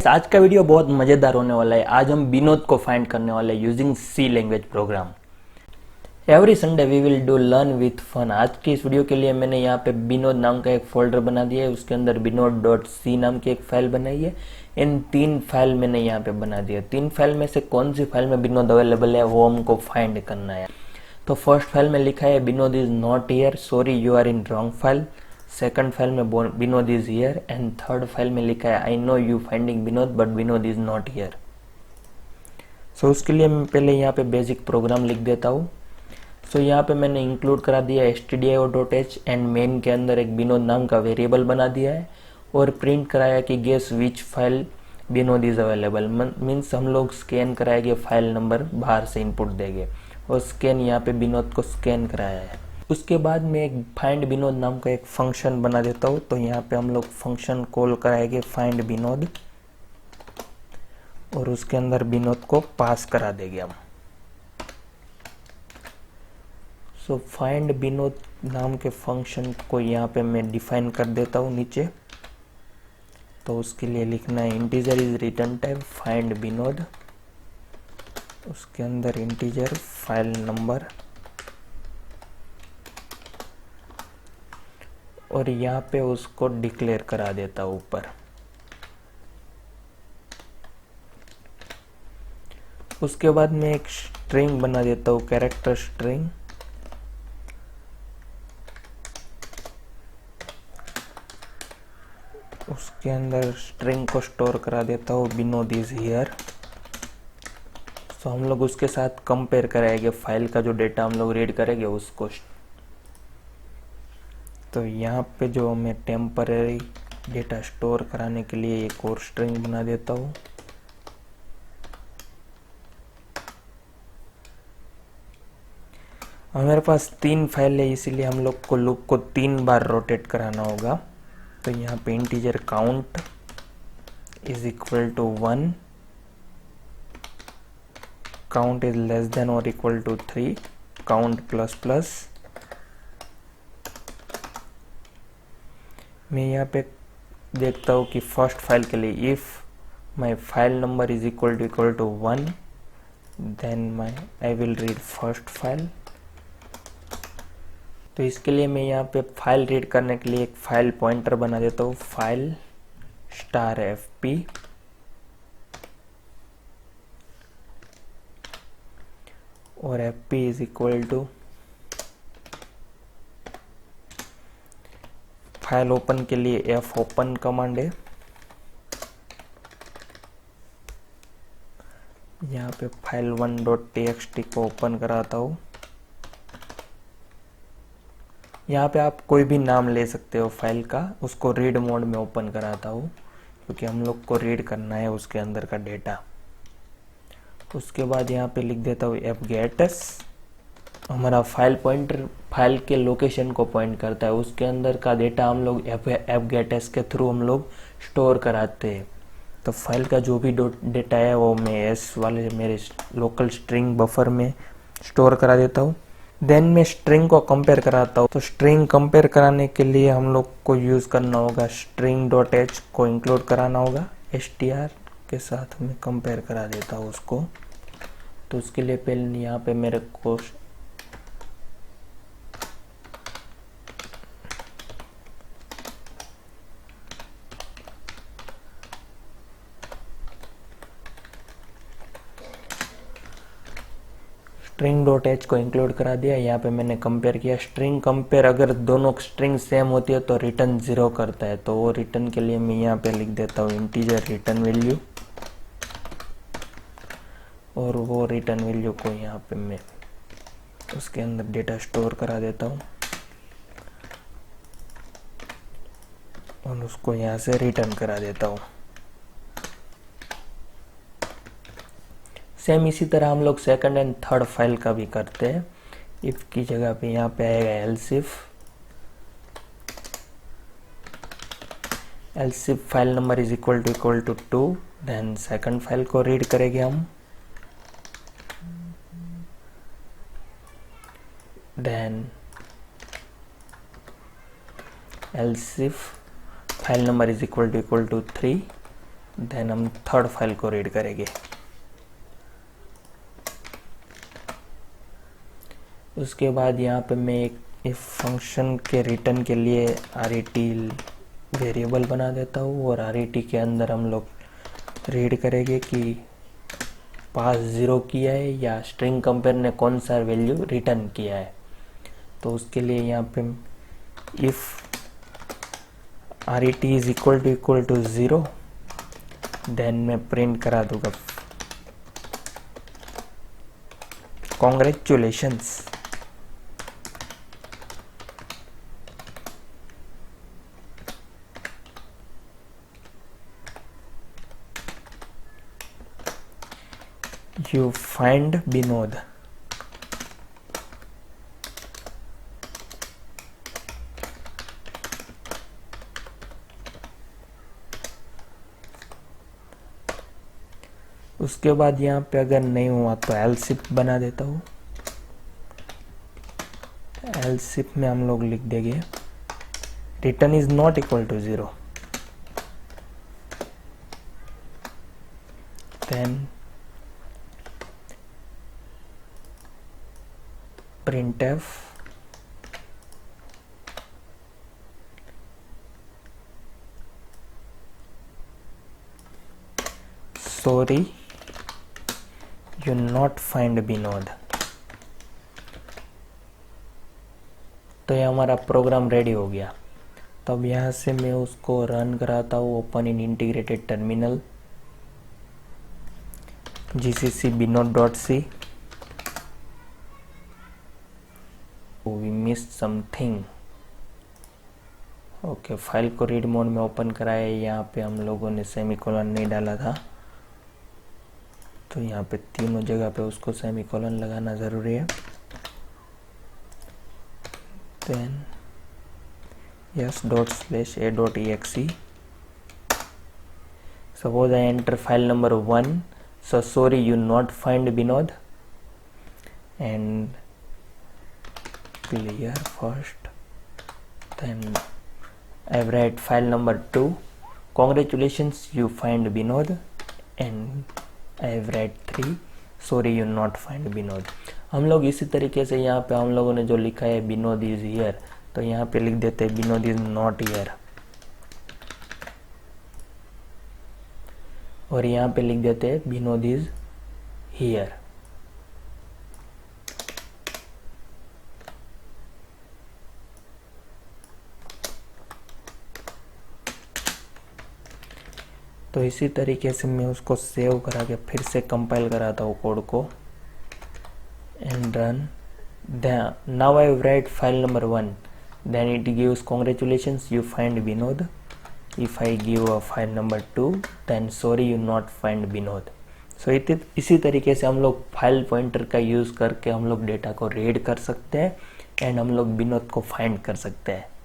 आज का वीडियो बहुत मज़ेदार होने वाला है। आज हम विनोद को फाइंड करने वाले हैं using C language program. Every Sunday we will do learn with fun. आज की इस वीडियो के लिए मैंने यहाँ पे विनोद नाम का एक फोल्डर बना दिया है, उसके अंदर विनोद डॉट सी नाम की एक फाइल बनाई है। इन 3 फाइल मैंने यहाँ पे बना दिया। 3 फाइल में से कौन सी फाइल में विनोद अवेलेबल है वो हमको फाइंड करना है। तो फर्स्ट फाइल में लिखा है Vinod is not here, sorry you are in wrong file. Second file में Vinod is here and third file में लिखा है I know you finding Vinod but Vinod is not here. So उसके लिए मैं पहले यहाँ पे बेसिक प्रोग्राम लिख देता हूँ। सो यहाँ पे मैंने इंक्लूड करा दिया stdio.h एंड मेन के अंदर एक विनोद नाम का वेरिएबल बना दिया है और प्रिंट कराया कि guess which file Vinod is available. Means हम लोग स्कैन कराएंगे, फाइल नंबर बाहर से इनपुट देंगे और स्कैन यहाँ पे विनोद को स्कैन कराया है। उसके बाद मैं एक फाइंड विनोद नाम का एक फंक्शन बना देता हूँ। तो यहाँ पे हम लोग फंक्शन कॉल कराएंगे फाइंड विनोद और उसके अंदर विनोद को पास करा देंगे हम। सो फाइंड विनोद नाम के फंक्शन को यहाँ पे मैं डिफाइन कर देता हूँ नीचे। तो उसके लिए लिखना है integer is return type find Vinod, उसके अंदर इंटीजर फाइल नंबर और यहाँ पे उसको डिक्लेयर करा देता हूँ ऊपर। उसके बाद मैं एक स्ट्रिंग बना देता हूँ, कैरेक्टर स्ट्रिंग। उसके अंदर स्ट्रिंग को स्टोर करा देता हूँ विनोद इज हियर। तो हम लोग उसके साथ कंपेयर कराएंगे फाइल का जो डेटा हम लोग रीड करेंगे उसको। तो यहाँ पे जो मैं टेम्पररी डेटा स्टोर कराने के लिए एक और स्ट्रिंग बना देता हूँ। हमारे पास 3 फाइल है इसीलिए हम लोग को लूप को 3 बार रोटेट कराना होगा। तो यहाँ पे integer count is equal to 1, count is less than और equal to 3, count plus plus. मैं यहाँ पे देखता हूँ कि फर्स्ट फाइल के लिए if my file number is equal to 1 then I will read first file. तो इसके लिए मैं यहाँ पे फाइल रीड करने के लिए एक फाइल पॉइंटर बना देता हूँ, फाइल स्टार fp और fp is equal to file open के लिए f ओपन कमांड है। यहाँ पे फाइल 1.txt को ओपन कराता हूँ। यहाँ पे आप कोई भी नाम ले सकते हो फाइल का, उसको रीड मोड में ओपन कराता हूँ क्योंकि हम लोग को रीड करना है उसके अंदर का डेटा। उसके बाद यहाँ पे लिख देता हूँ fgets। हमारा फाइल पॉइंटर फाइल के लोकेशन को पॉइंट करता है, उसके अंदर का डेटा हम लोग fgets के थ्रू हम लोग स्टोर कराते हैं। तो फाइल का जो भी डेटा है वो मैं S वाले मेरे लोकल स्ट्रिंग बफर में स्टोर करा देता हूँ। देन मैं स्ट्रिंग को कंपेयर कराता हूँ। तो स्ट्रिंग कंपेयर कराने के लिए हम लोग को यूज़ करना होगा string.h को इंक्लूड कराना होगा, str के साथ में कंपेयर करा देता हूँ उसको। तो उसके लिए पहले यहाँ पे मेरे को string.h को इंक्लूड करा दिया। यहाँ पे मैंने कंपेयर किया। स्ट्रिंग कंपेयर अगर दोनों स्ट्रिंग सेम होती है तो रिटर्न 0 करता है। तो वो रिटर्न के लिए मैं यहाँ पे लिख देता हूँ इंटीजर रिटर्न वैल्यू और वो रिटर्न वैल्यू को यहाँ पे मैं उसके अंदर डेटा स्टोर करा देता हूँ और उसको यहाँ से रिटर्न करा देता हूँ। सेम इसी तरह हम लोग सेकंड एंड थर्ड फाइल का भी करते हैं। इफ की जगह पे यहाँ पे आएगा elsif file number is equal to 2। Then second file को रीड करेंगे हम। Then elsif file number is equal to 3 then हम थर्ड फाइल को रीड करेंगे। उसके बाद यहाँ पे मैं एक इफ फंक्शन के रिटर्न के लिए RET वेरिएबल बना देता हूँ और RET के अंदर हम लोग रीड करेंगे कि पास 0 किया है या स्ट्रिंग कंपेयर ने कौन सा वैल्यू रिटर्न किया है। तो उसके लिए यहाँ पे if RET is equal to 0 then मैं प्रिंट करा दूंगा कॉन्ग्रेचुलेशंस। You find Binod। उसके बाद यहाँ पे अगर नहीं हुआ तो एल्स इफ बना देता हूँ। एल्स इफ में हम लोग लिख देंगे return is not equal to 0 then printf sorry you not find Binod। तो ये हमारा प्रोग्राम रेडी हो गया। तो अब यहाँ से मैं उसको रन कराता हूँ। Open in integrated terminal gcc binod.c। we missed something। Okay, file को रीड मोड में ओपन कराया। यहाँ पे हम लोगों ने सेमीकोलन नहीं डाला था, तो यहाँ पे तीनों जगह पे उसको सेमीकोलन लगाना ज़रूरी है। Then yes.a.exe। suppose I enter file number 1, so sorry you not find Binod, and clear first, then I write file number 2, congratulations you find Binod, and I write 3, sorry you not find Binod। हम लोग इसी तरीके से यहाँ पे हम लोगों ने जो लिखा है Binod is here, तो यहाँ पे लिख देते हैं Binod is not here, और यहाँ पे लिख देते हैं Binod is here। तो इसी तरीके से मैं उसको सेव करा के फिर से कंपाइल कराता हूँ कोड को and run. Now I write file number 1, then it gives congratulations you find Binod। If I give a file number 2, then sorry you not find Binod। So इसी तरीके से हम लोग फाइल पॉइंटर का use करके हम लोग डेटा को रीड कर सकते हैं एंड हम लोग Binod को फाइंड कर सकते हैं।